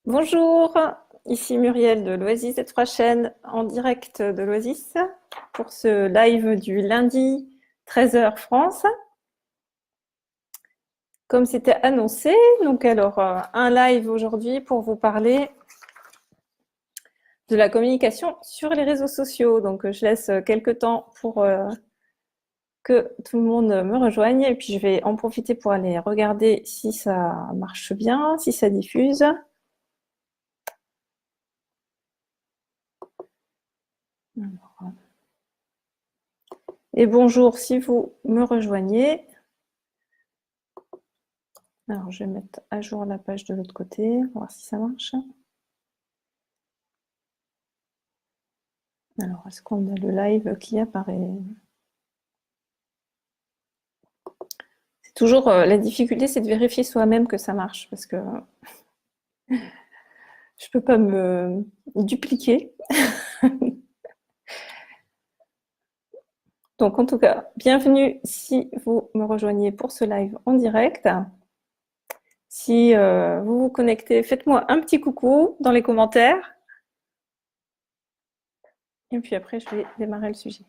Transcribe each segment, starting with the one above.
Bonjour, ici Muriel de l'Oasis des Trois Chênes en direct de l'Oasis pour ce live du lundi 13h France. Comme c'était annoncé, donc alors un live aujourd'hui pour vous parler de la communication sur les réseaux sociaux. Donc je laisse quelques temps pour que tout le monde me rejoigne et puis je vais en profiter pour aller regarder si ça marche bien, si ça diffuse. Et bonjour si vous me rejoignez. Alors, je vais mettre à jour la page de l'autre côté, voir si ça marche. Alors, est-ce qu'on a le live qui apparaît? C'est toujours la difficulté, c'est de vérifier soi-même que ça marche, parce que je peux pas me dupliquer. Donc, en tout cas, bienvenue si vous me rejoignez pour ce live en direct. Si vous vous connectez, faites-moi un petit coucou dans les commentaires. Et puis après, je vais démarrer le sujet.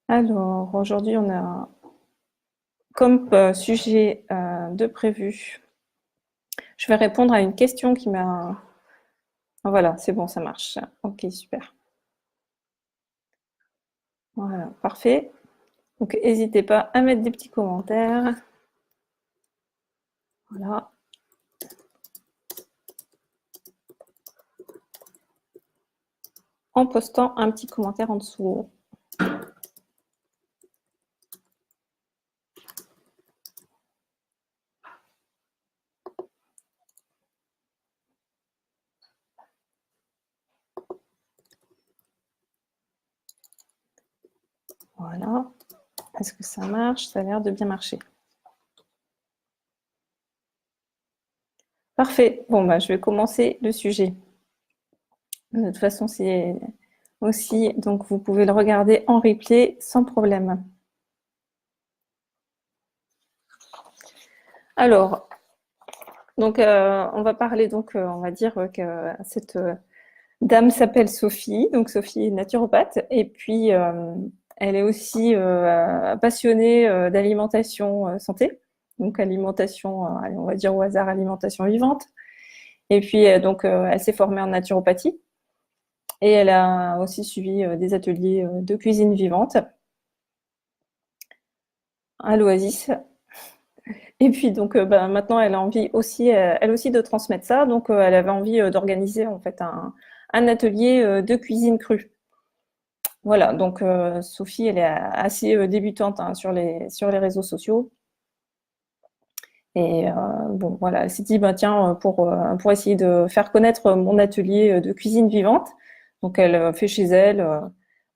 Alors, aujourd'hui, on a comme sujet de prévu, je vais répondre à une question qui m'a... Voilà, c'est bon, ça marche. Ok, super. Voilà, parfait. Donc, n'hésitez pas à mettre des petits commentaires. Voilà. En postant un petit commentaire en dessous. Voilà. Est-ce que ça marche? Ça a l'air de bien marcher. Parfait. Bon, bah, je vais commencer le sujet. De toute façon, c'est aussi, donc vous pouvez le regarder en replay sans problème. Alors, donc, on va parler, donc, on va dire que cette dame s'appelle Sophie. Donc, Sophie est naturopathe. Et puis, elle est aussi passionnée d'alimentation santé. Donc, alimentation, allez, on va dire au hasard, alimentation vivante. Et puis, donc, elle s'est formée en naturopathie. Et elle a aussi suivi des ateliers de cuisine vivante à l'Oasis. Et puis donc bah, maintenant elle a envie aussi, elle aussi de transmettre ça. Donc elle avait envie d'organiser en fait un atelier de cuisine crue. Voilà, donc Sophie, elle est assez débutante hein, sur les réseaux sociaux. Et bon, voilà, elle s'est dit, bah, tiens, pour essayer de faire connaître mon atelier de cuisine vivante, donc elle fait chez elle,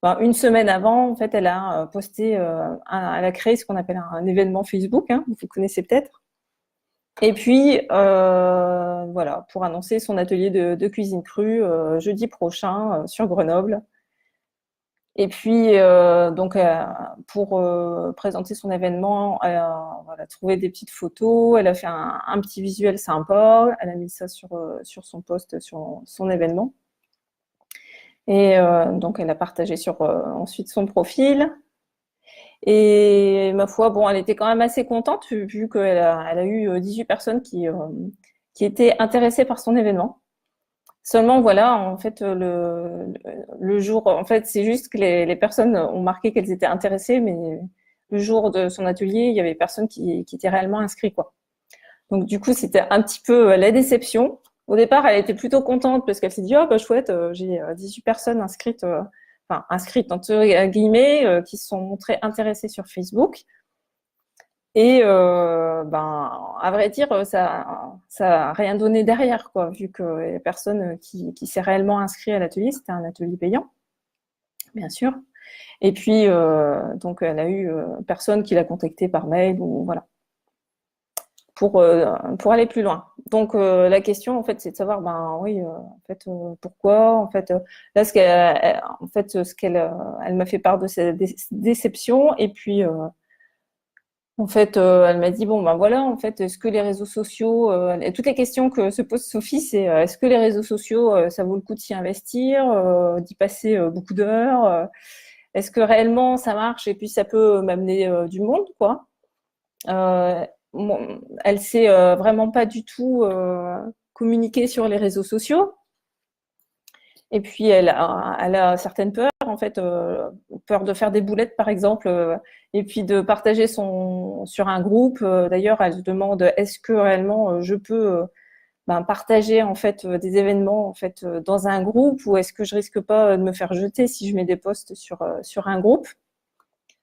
ben, une semaine avant, en fait, elle a posté, elle a créé ce qu'on appelle un événement Facebook, hein, vous connaissez peut-être. Et puis, voilà, pour annoncer son atelier de cuisine crue jeudi prochain sur Grenoble. Et puis, donc, pour présenter son événement, elle a voilà, trouvé des petites photos, elle a fait un petit visuel sympa, elle a mis ça sur son post, sur son événement. Et donc, elle a partagé sur ensuite son profil. Et ma foi, bon, elle était quand même assez contente vu elle a eu 18 personnes qui étaient intéressées par son événement. Seulement, voilà, en fait, le jour, en fait, c'est juste que les personnes ont marqué qu'elles étaient intéressées, mais le jour de son atelier, il y avait personne qui était réellement inscrit, quoi. Donc, du coup, c'était un petit peu la déception. Au départ, elle était plutôt contente parce qu'elle s'est dit, oh, bah, chouette, j'ai 18 personnes inscrites, enfin, inscrites entre guillemets, qui se sont montrées intéressées sur Facebook. Et ben, à vrai dire, ça a rien donné derrière, quoi, vu que la personne qui s'est réellement inscrit à l'atelier, c'était un atelier payant, bien sûr. Et puis, donc, elle a eu personne qui l'a contactée par mail ou voilà. pour aller plus loin. Donc la question en fait c'est de savoir ben oui en fait pourquoi en fait là en fait ce qu'elle elle m'a fait part de sa déception et puis en fait elle m'a dit bon ben voilà en fait est-ce que les réseaux sociaux et toutes les questions que se pose Sophie c'est est-ce que les réseaux sociaux ça vaut le coup de s'y investir d'y passer beaucoup d'heures est-ce que réellement ça marche et puis ça peut m'amener du monde quoi. Euh, Elle sait vraiment pas du tout communiquer sur les réseaux sociaux. Et puis elle a certaines peurs, en fait, peur de faire des boulettes par exemple, et puis de partager sur un groupe. D'ailleurs, elle se demande est-ce que réellement je peux partager en fait des événements en fait dans un groupe ou est-ce que je risque pas de me faire jeter si je mets des posts sur un groupe.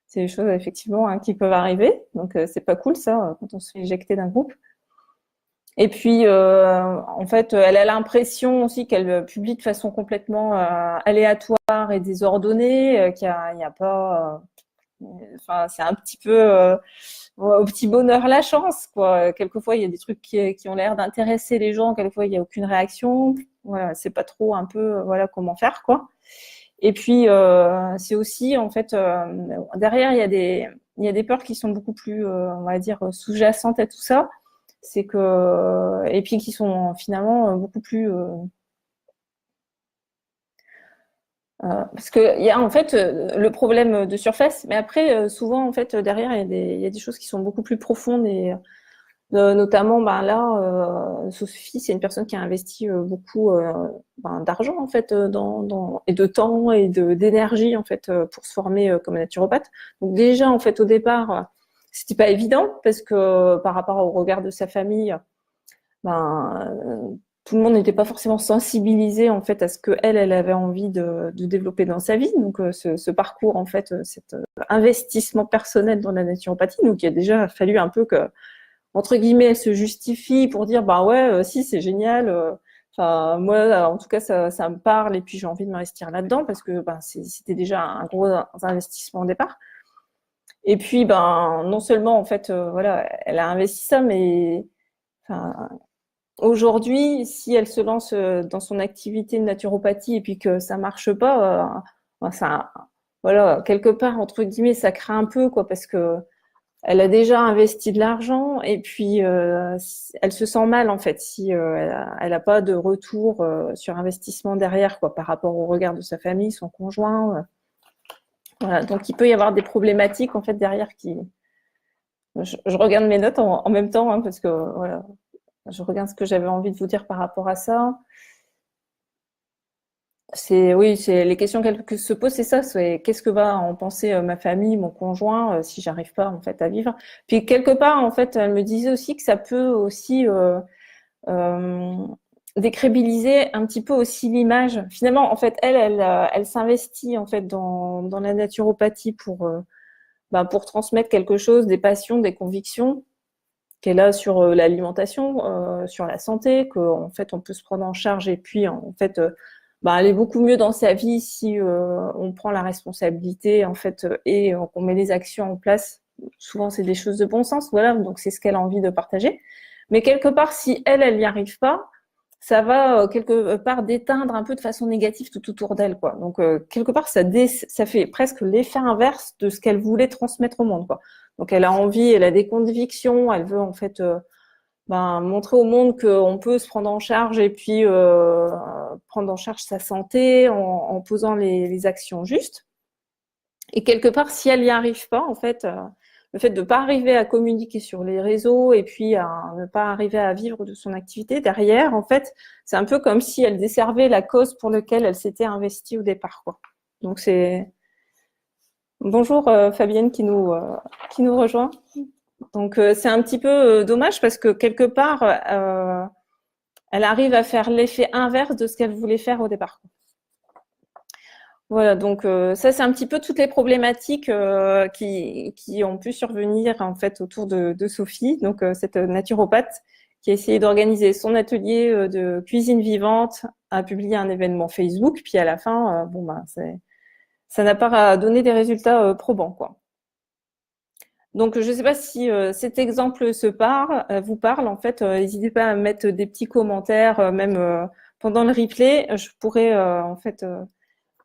C'est des choses effectivement qui peuvent arriver, donc c'est pas cool ça quand on se fait éjecter d'un groupe. Et puis en fait, elle a l'impression aussi qu'elle publie de façon complètement aléatoire et désordonnée, il y a pas, enfin c'est un petit peu au petit bonheur la chance quoi. Quelquefois il y a des trucs qui ont l'air d'intéresser les gens, quelquefois il y a aucune réaction. Voilà, c'est pas trop un peu voilà comment faire quoi. Et puis c'est aussi en fait derrière il y a des peurs qui sont beaucoup plus on va dire sous-jacentes à tout ça. C'est que et puis qui sont finalement beaucoup plus parce que il y a en fait le problème de surface, mais après souvent en fait derrière il y a des choses qui sont beaucoup plus profondes et notamment là Sophie c'est une personne qui a investi beaucoup d'argent en fait et de temps et d'énergie en fait pour se former comme naturopathe. Donc déjà en fait au départ c'était pas évident parce que par rapport au regard de sa famille tout le monde n'était pas forcément sensibilisé en fait à ce que elle avait envie de développer dans sa vie. Donc ce parcours en fait, cet investissement personnel dans la naturopathie, donc il a déjà fallu un peu que entre guillemets elle se justifie pour dire bah ouais si c'est génial. Enfin moi en tout cas ça me parle et puis j'ai envie de m'investir là-dedans parce que c'était déjà un gros investissement au départ. Et puis non seulement en fait voilà elle a investi ça mais enfin, aujourd'hui, si elle se lance dans son activité de naturopathie et puis que ça marche pas, ça, voilà, quelque part entre guillemets, ça craint un peu quoi, parce que elle a déjà investi de l'argent et puis elle se sent mal en fait si elle a pas de retour sur investissement derrière quoi, par rapport au regard de sa famille, son conjoint. Voilà, donc il peut y avoir des problématiques en fait derrière qui. Je regarde mes notes en même temps hein, parce que voilà, je regarde ce que j'avais envie de vous dire par rapport à ça. Oui, c'est les questions qu'elle se pose, c'est ça, c'est qu'est-ce que va en penser ma famille, mon conjoint, si j'arrive pas en fait à vivre. Puis quelque part, en fait, elle me disait aussi que ça peut aussi euh, décrédibiliser un petit peu aussi l'image. Finalement, en fait, elle s'investit en fait dans la naturopathie pour transmettre quelque chose, des passions, des convictions qu'elle a sur l'alimentation, sur la santé, qu'en fait on peut se prendre en charge et puis en fait aller beaucoup mieux dans sa vie si on prend la responsabilité en fait et qu'on met les actions en place. Souvent c'est des choses de bon sens, voilà, donc c'est ce qu'elle a envie de partager. Mais quelque part, si elle n'y arrive pas, ça va quelque part déteindre un peu de façon négative tout autour d'elle, quoi. Donc quelque part, ça fait presque l'effet inverse de ce qu'elle voulait transmettre au monde, quoi. Donc elle a envie, elle a des convictions, elle veut en fait montrer au monde qu'on peut se prendre en charge et puis prendre en charge sa santé en posant les actions justes. Et quelque part, si elle n'y arrive pas, en fait, le fait de ne pas arriver à communiquer sur les réseaux et puis à ne pas arriver à vivre de son activité, derrière, en fait, c'est un peu comme si elle desservait la cause pour laquelle elle s'était investie au départ, quoi. Donc c'est bonjour Fabienne qui nous rejoint. Donc c'est un petit peu dommage parce que quelque part, elle arrive à faire l'effet inverse de ce qu'elle voulait faire au départ. Voilà, donc ça c'est un petit peu toutes les problématiques qui ont pu survenir en fait autour de Sophie, donc cette naturopathe qui a essayé d'organiser son atelier de cuisine vivante, a publié un événement Facebook, puis à la fin, ça n'a pas donné des résultats probants, quoi. Donc, je ne sais pas si cet exemple vous parle. En fait, n'hésitez pas à mettre des petits commentaires, même pendant le replay. Je pourrais en fait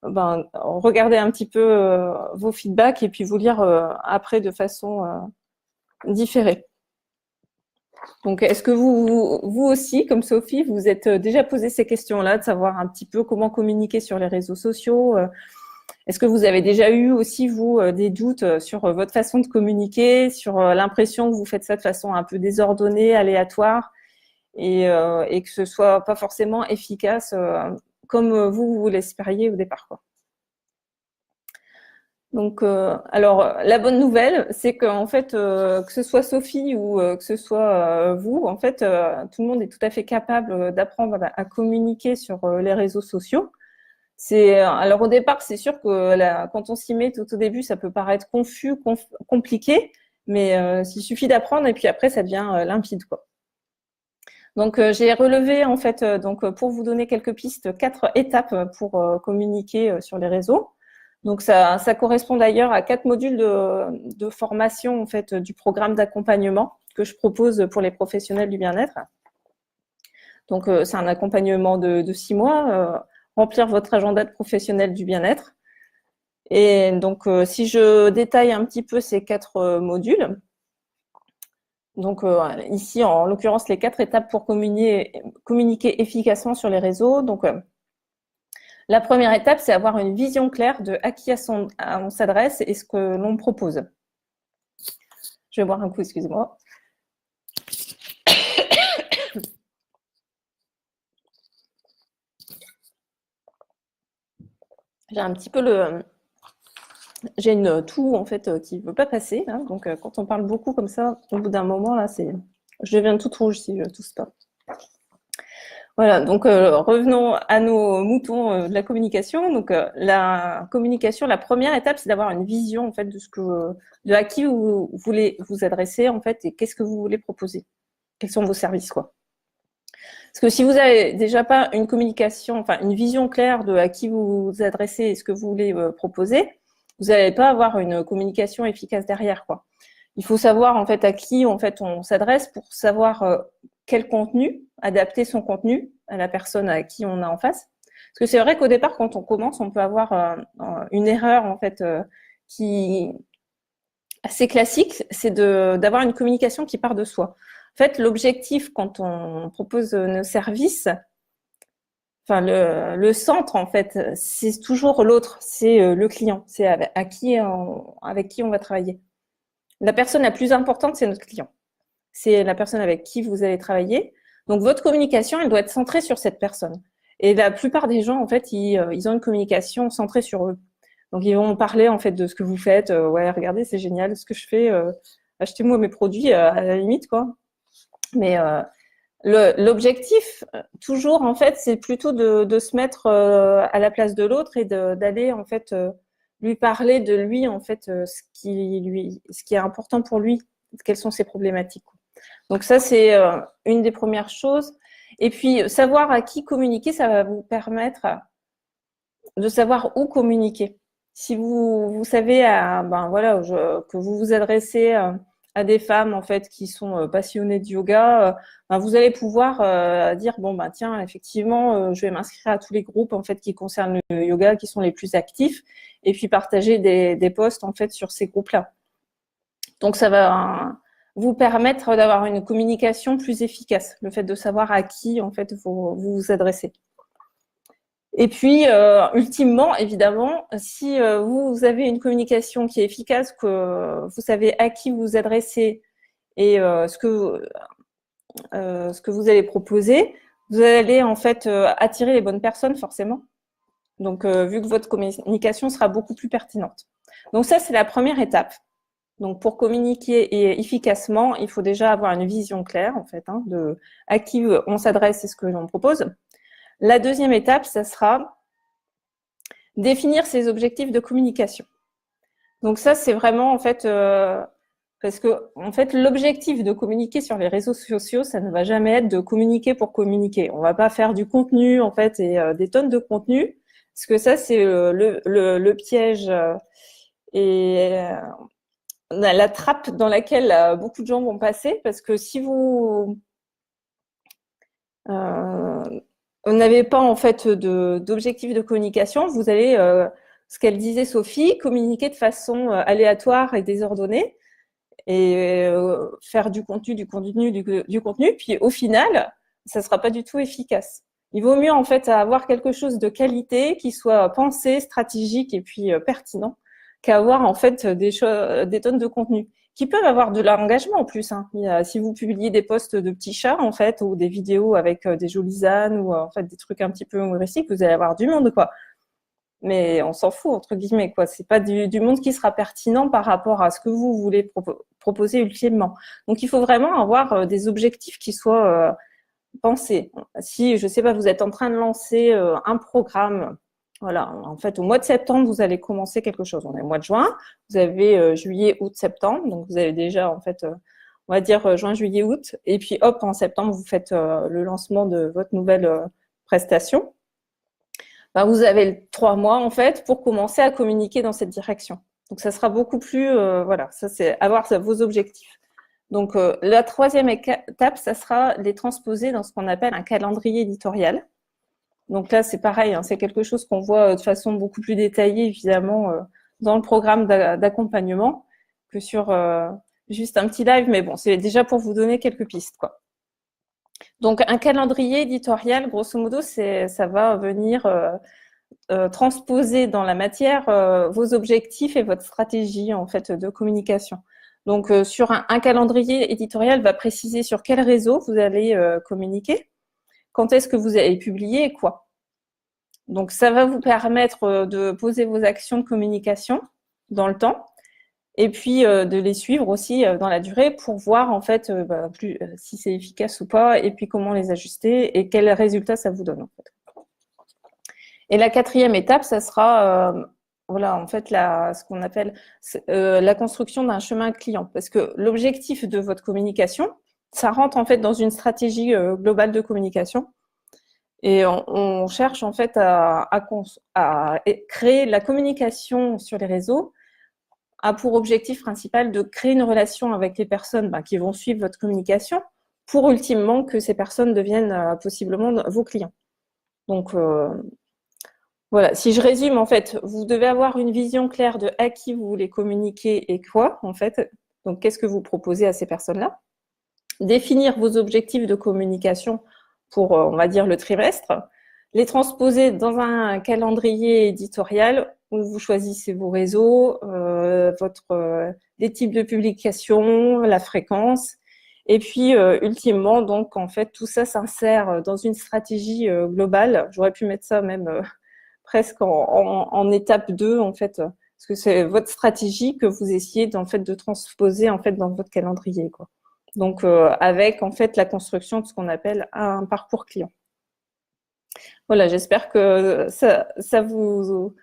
regarder un petit peu vos feedbacks et puis vous lire après de façon différée. Donc, est-ce que vous aussi, comme Sophie, vous êtes déjà posé ces questions-là, de savoir un petit peu comment communiquer sur les réseaux sociaux? Est-ce que vous avez déjà eu aussi, vous, des doutes sur votre façon de communiquer, sur l'impression que vous faites ça de façon un peu désordonnée, aléatoire, et que ce soit pas forcément efficace comme vous l'espériez au départ, quoi. Donc, alors, la bonne nouvelle, c'est qu'en fait, que ce soit Sophie ou que ce soit vous, en fait, tout le monde est tout à fait capable d'apprendre à communiquer sur les réseaux sociaux. Alors au départ, c'est sûr que quand on s'y met tout au début, ça peut paraître confus, compliqué, mais il suffit d'apprendre et puis après, ça devient limpide, quoi. Donc, j'ai relevé, en fait, pour vous donner quelques pistes, 4 étapes pour communiquer sur les réseaux. Donc, ça correspond d'ailleurs à 4 modules de formation, en fait, du programme d'accompagnement que je propose pour les professionnels du bien-être. Donc, c'est un accompagnement de 6 mois, remplir votre agenda de professionnel du bien-être. Et donc, si je détaille un petit peu ces 4 modules, donc ici, en l'occurrence, les 4 étapes pour communiquer efficacement sur les réseaux. Donc, la première étape, c'est avoir une vision claire de à qui on s'adresse et ce que l'on propose. Je vais boire un coup, excusez-moi. J'ai un petit peu j'ai une toux en fait qui veut pas passer, hein, donc quand on parle beaucoup comme ça, au bout d'un moment là, je deviens toute rouge si je tousse pas. Voilà, donc revenons à nos moutons de la communication. Donc la communication, la première étape, c'est d'avoir une vision en fait de à qui vous voulez vous adresser en fait et qu'est-ce que vous voulez proposer. Quels sont vos services, quoi. Parce que si vous avez déjà pas une communication, enfin une vision claire de à qui vous vous adressez et ce que vous voulez proposer, vous n'allez pas avoir une communication efficace derrière, quoi. Il faut savoir en fait à qui en fait on s'adresse pour savoir quel contenu, adapter son contenu à la personne à qui on a en face. Parce que c'est vrai qu'au départ, quand on commence, on peut avoir une erreur en fait qui assez classique, c'est d'avoir une communication qui part de soi. En fait, l'objectif quand on propose nos services, enfin le centre en fait, c'est toujours l'autre, c'est le client, c'est avec qui on va travailler. La personne la plus importante, c'est notre client. C'est la personne avec qui vous allez travailler. Donc, votre communication, elle doit être centrée sur cette personne. Et la plupart des gens, en fait, ils ont une communication centrée sur eux. Donc, ils vont parler, en fait, de ce que vous faites. Ouais, regardez, c'est génial ce que je fais. Achetez-moi mes produits à la limite, quoi. Mais l'objectif, toujours, en fait, c'est plutôt de se mettre à la place de l'autre et d'aller, en fait, lui parler de lui, en fait, ce qui est important pour lui, quelles sont ses problématiques. Donc ça, c'est une des premières choses. Et puis, savoir à qui communiquer, ça va vous permettre de savoir où communiquer. Si vous savez que vous vous adressez à des femmes en fait qui sont passionnées de yoga, vous allez pouvoir dire bon bah tiens effectivement je vais m'inscrire à tous les groupes en fait qui concernent le yoga qui sont les plus actifs et puis partager des posts en fait sur ces groupes-là. Donc ça va vous permettre d'avoir une communication plus efficace, le fait de savoir à qui en fait vous vous adressez. Et puis, ultimement, évidemment, si vous avez une communication qui est efficace, que vous savez à qui vous vous adressez et ce que vous allez proposer, vous allez en fait attirer les bonnes personnes forcément. Donc, vu que votre communication sera beaucoup plus pertinente. Donc ça, c'est la première étape. Donc, pour communiquer efficacement, il faut déjà avoir une vision claire, en fait, de à qui on s'adresse et ce que l'on propose. La deuxième étape, ça sera définir ses objectifs de communication. Donc ça, c'est vraiment, en fait, parce que, en fait, l'objectif de communiquer sur les réseaux sociaux, ça ne va jamais être de communiquer pour communiquer. On va pas faire du contenu, en fait, et des tonnes de contenu, parce que ça, c'est le piège et la trappe dans laquelle beaucoup de gens vont passer, parce que si vous n'avez pas en fait d'objectif de communication, vous allez, ce qu'elle disait Sophie, communiquer de façon aléatoire et désordonnée et faire du contenu, du contenu, puis au final, ça sera pas du tout efficace. Il vaut mieux en fait avoir quelque chose de qualité qui soit pensé, stratégique et puis pertinent, qu'avoir en fait des tonnes de contenu qui peuvent avoir de l'engagement en plus. Hein. Si vous publiez des posts de petits chats en fait ou des vidéos avec des jolies ânes ou en fait des trucs un petit peu humoristiques, vous allez avoir du monde quoi. Mais on s'en fout entre guillemets quoi. C'est pas du monde qui sera pertinent par rapport à ce que vous voulez proposer ultimement. Donc il faut vraiment avoir des objectifs qui soient pensez, si, je sais pas, vous êtes en train de lancer un programme, voilà, en fait, au mois de septembre, vous allez commencer quelque chose. On est au mois de juin, vous avez juillet, août, septembre, donc vous avez déjà, en fait, on va dire juin, juillet, août, et puis hop, en septembre, vous faites le lancement de votre nouvelle prestation. Ben, vous avez 3 mois, en fait, pour commencer à communiquer dans cette direction. Donc, ça sera beaucoup plus, voilà, ça c'est avoir vos objectifs. Donc, la troisième étape, ça sera les transposer dans ce qu'on appelle un calendrier éditorial. Donc là, c'est pareil, hein, c'est quelque chose qu'on voit de façon beaucoup plus détaillée, évidemment, dans le programme d'accompagnement que sur juste un petit live. Mais bon, c'est déjà pour vous donner quelques pistes, quoi. Donc, un calendrier éditorial, grosso modo, ça va venir transposer dans la matière vos objectifs et votre stratégie, en fait, de communication. Donc, sur un calendrier éditorial va préciser sur quel réseau vous allez communiquer, quand est-ce que vous allez publier et quoi. Donc, ça va vous permettre de poser vos actions de communication dans le temps et puis de les suivre aussi dans la durée pour voir en fait si c'est efficace ou pas et puis comment les ajuster et quels résultats ça vous donne en fait. Et la quatrième étape, ça sera voilà, en fait, ce qu'on appelle la construction d'un chemin client. Parce que l'objectif de votre communication, ça rentre en fait dans une stratégie globale de communication. Et on cherche en fait à créer la communication sur les réseaux a pour objectif principal de créer une relation avec les personnes qui vont suivre votre communication pour ultimement que ces personnes deviennent possiblement vos clients. Donc, voilà, si je résume, en fait, vous devez avoir une vision claire de à qui vous voulez communiquer et quoi, en fait. Donc, qu'est-ce que vous proposez à ces personnes-là? Définir vos objectifs de communication pour, on va dire, le trimestre. Les transposer dans un calendrier éditorial où vous choisissez vos réseaux, les types de publications, la fréquence. Et puis, ultimement, donc, en fait, tout ça s'insère dans une stratégie globale. J'aurais pu mettre ça même presque en étape 2 en fait, parce que c'est votre stratégie que vous essayez en fait de transposer en fait dans votre calendrier quoi. Donc avec en fait la construction de ce qu'on appelle un parcours client. Voilà, j'espère que ça vous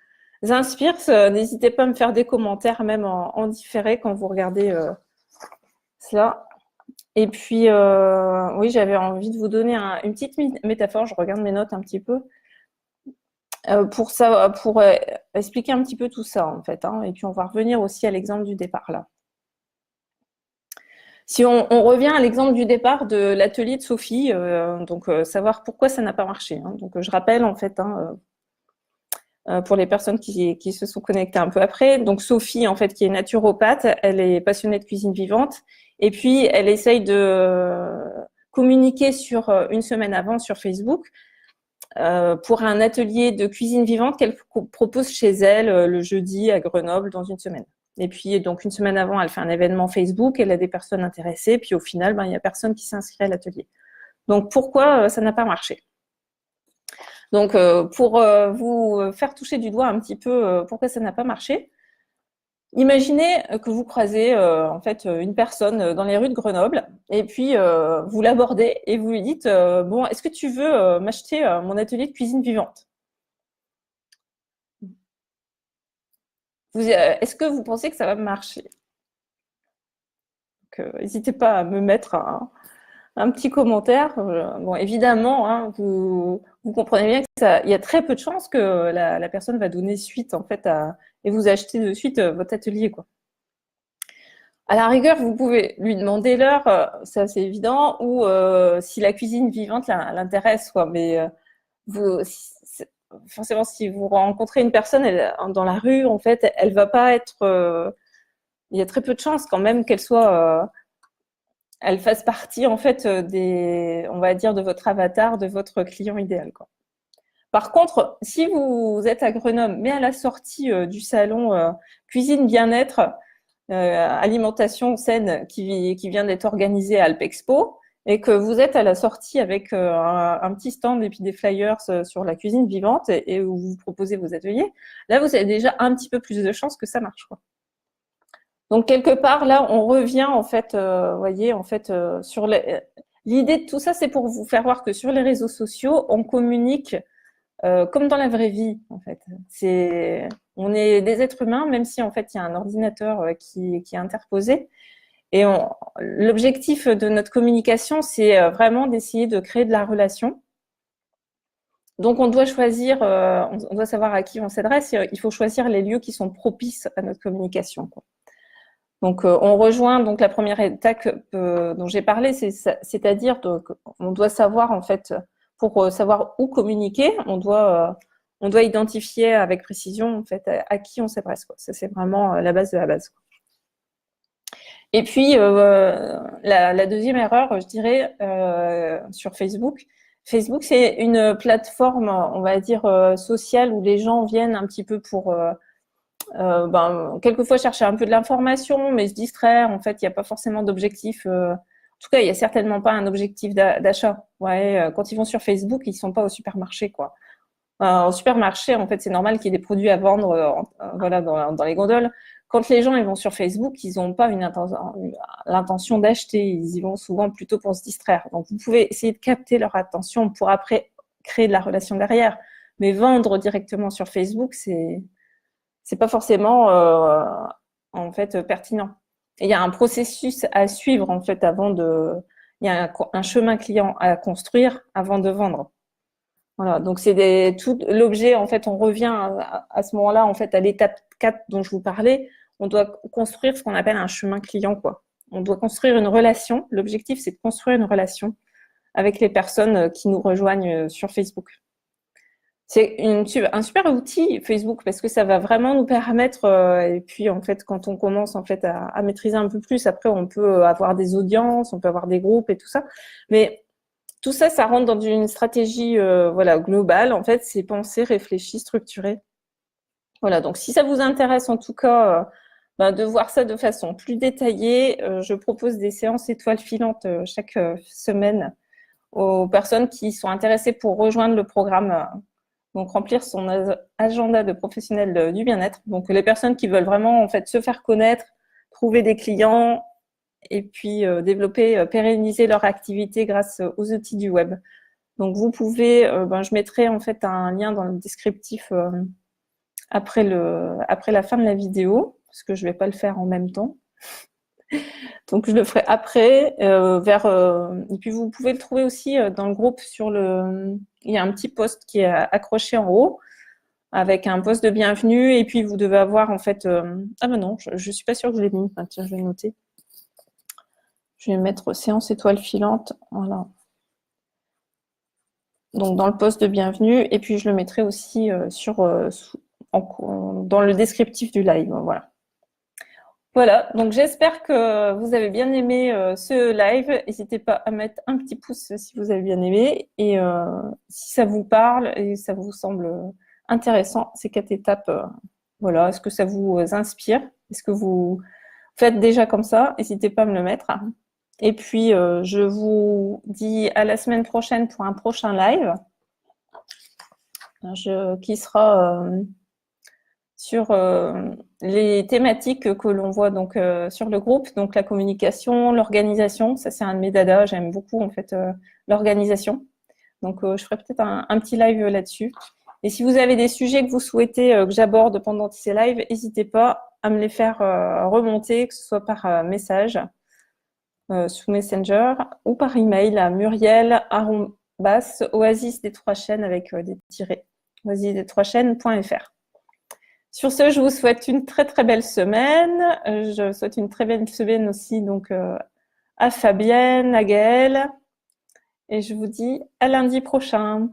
inspire. N'hésitez pas à me faire des commentaires même en différé quand vous regardez cela. Et puis oui, j'avais envie de vous donner une petite métaphore. Je regarde mes notes un petit peu. Pour expliquer un petit peu tout ça en fait, hein, et puis on va revenir aussi à l'exemple du départ là. Si on revient à l'exemple du départ de l'atelier de Sophie, donc savoir pourquoi ça n'a pas marché. Hein. Donc je rappelle en fait, hein, pour les personnes qui se sont connectées un peu après, donc Sophie en fait qui est naturopathe, elle est passionnée de cuisine vivante, et puis elle essaye de communiquer sur une semaine avant sur Facebook. Pour un atelier de cuisine vivante qu'elle propose chez elle le jeudi à Grenoble dans une semaine. Et puis, donc, une semaine avant, elle fait un événement Facebook, elle a des personnes intéressées, puis au final, il n'y a personne qui s'inscrit à l'atelier. Donc, pourquoi ça n'a pas marché? Donc, pour vous faire toucher du doigt un petit peu pourquoi ça n'a pas marché, imaginez que vous croisez en fait une personne dans les rues de Grenoble et puis vous l'abordez et vous lui dites bon, est-ce que tu veux m'acheter mon atelier de cuisine vivante? Est-ce que vous pensez que ça va marcher? N'hésitez pas à me mettre un petit commentaire. Bon, évidemment, hein, vous comprenez bien qu'il y a très peu de chances que la personne va donner suite en fait et vous acheter de suite votre atelier, quoi. À la rigueur, vous pouvez lui demander l'heure, ça c'est évident, ou si la cuisine vivante l'intéresse, quoi. Mais forcément, si vous rencontrez une personne dans la rue, en fait, elle va pas être. Il y a très peu de chances quand même qu'elle soit, elle fasse partie en fait on va dire, de votre avatar, de votre client idéal, quoi. Par contre, si vous êtes à Grenoble, mais à la sortie du salon cuisine bien-être, alimentation saine qui vient d'être organisée à Alpexpo, et que vous êtes à la sortie avec un petit stand et puis des flyers sur la cuisine vivante et où vous proposez vos ateliers, là vous avez déjà un petit peu plus de chances que ça marche, quoi. Donc quelque part là, on revient en fait, voyez, en fait sur l'idée de tout ça, c'est pour vous faire voir que sur les réseaux sociaux, on communique comme dans la vraie vie, en fait. On est des êtres humains, même si en fait il y a un ordinateur qui est interposé. Et l'objectif de notre communication, c'est vraiment d'essayer de créer de la relation. Donc on doit choisir, on doit savoir à qui on s'adresse. Il faut choisir les lieux qui sont propices à notre communication, quoi. Donc on rejoint donc la première étape dont j'ai parlé, c'est-à-dire on doit savoir en fait, pour savoir où communiquer, on doit identifier avec précision en fait à qui on s'adresse, quoi. Ça c'est vraiment la base de la base, quoi. Et puis la deuxième erreur, je dirais, sur Facebook. Facebook, c'est une plateforme, on va dire sociale, où les gens viennent un petit peu pour quelquefois chercher un peu de l'information, mais se distraire. En fait, il n'y a pas forcément d'objectif. En tout cas, il n'y a certainement pas un objectif d'achat. Ouais, quand ils vont sur Facebook, ils ne sont pas au supermarché, quoi. Au supermarché, en fait, c'est normal qu'il y ait des produits à vendre, voilà, dans les gondoles. Quand les gens ils vont sur Facebook, ils n'ont pas l'intention d'acheter. Ils y vont souvent plutôt pour se distraire. Donc, vous pouvez essayer de capter leur attention pour après créer de la relation derrière. Mais vendre directement sur Facebook, c'est pas forcément en fait pertinent. Et il y a un processus à suivre en fait il y a un chemin client à construire avant de vendre. Voilà, donc c'est tout l'objet en fait, on revient à ce moment-là en fait à l'étape 4 dont je vous parlais, on doit construire ce qu'on appelle un chemin client, quoi. On doit construire une relation, l'objectif c'est de construire une relation avec les personnes qui nous rejoignent sur Facebook. C'est un super outil Facebook parce que ça va vraiment nous permettre et puis en fait quand on commence en fait à maîtriser un peu plus, après on peut avoir des audiences, on peut avoir des groupes et tout ça, mais tout ça, ça rentre dans une stratégie voilà globale. En fait, c'est pensé, réfléchi, structuré. Voilà. Donc si ça vous intéresse en tout cas de voir ça de façon plus détaillée, je propose des séances étoiles filantes chaque semaine aux personnes qui sont intéressées pour rejoindre le programme. Donc remplir son agenda de professionnel du bien-être. Donc les personnes qui veulent vraiment en fait se faire connaître, trouver des clients et puis développer, pérenniser leur activité grâce aux outils du web. Donc vous pouvez, je mettrai en fait un lien dans le descriptif après la fin de la vidéo, parce que je ne vais pas le faire en même temps. Donc je le ferai après, et puis vous pouvez le trouver aussi dans le groupe il y a un petit post qui est accroché en haut avec un post de bienvenue, et puis vous devez avoir en fait, ah ben non, je suis pas sûre que je l'ai mis. Ah, tiens, je vais le noter. Je vais mettre séance étoile filante, voilà. Donc dans le post de bienvenue, et puis je le mettrai aussi dans le descriptif du live, voilà. Voilà, donc j'espère que vous avez bien aimé ce live. N'hésitez pas à mettre un petit pouce si vous avez bien aimé. Et si ça vous parle et ça vous semble intéressant, ces 4 étapes, voilà, est-ce que ça vous inspire? Est-ce que vous faites déjà comme ça? N'hésitez pas à me le mettre. Et puis, je vous dis à la semaine prochaine pour un prochain live qui sera sur les thématiques que l'on voit donc sur le groupe, donc la communication, l'organisation. Ça, c'est un de mes dadas. J'aime beaucoup en fait l'organisation. Donc, je ferai peut-être un petit live là-dessus. Et si vous avez des sujets que vous souhaitez que j'aborde pendant ces lives, n'hésitez pas à me les faire remonter, que ce soit par message sous Messenger ou par email à muriel@oasis des trois chaînes avec des tirets, oasisdes3chaînes.fr. Sur ce, je vous souhaite une très très belle semaine. Je souhaite une très belle semaine aussi donc à Fabienne, à Gaëlle. Et je vous dis à lundi prochain.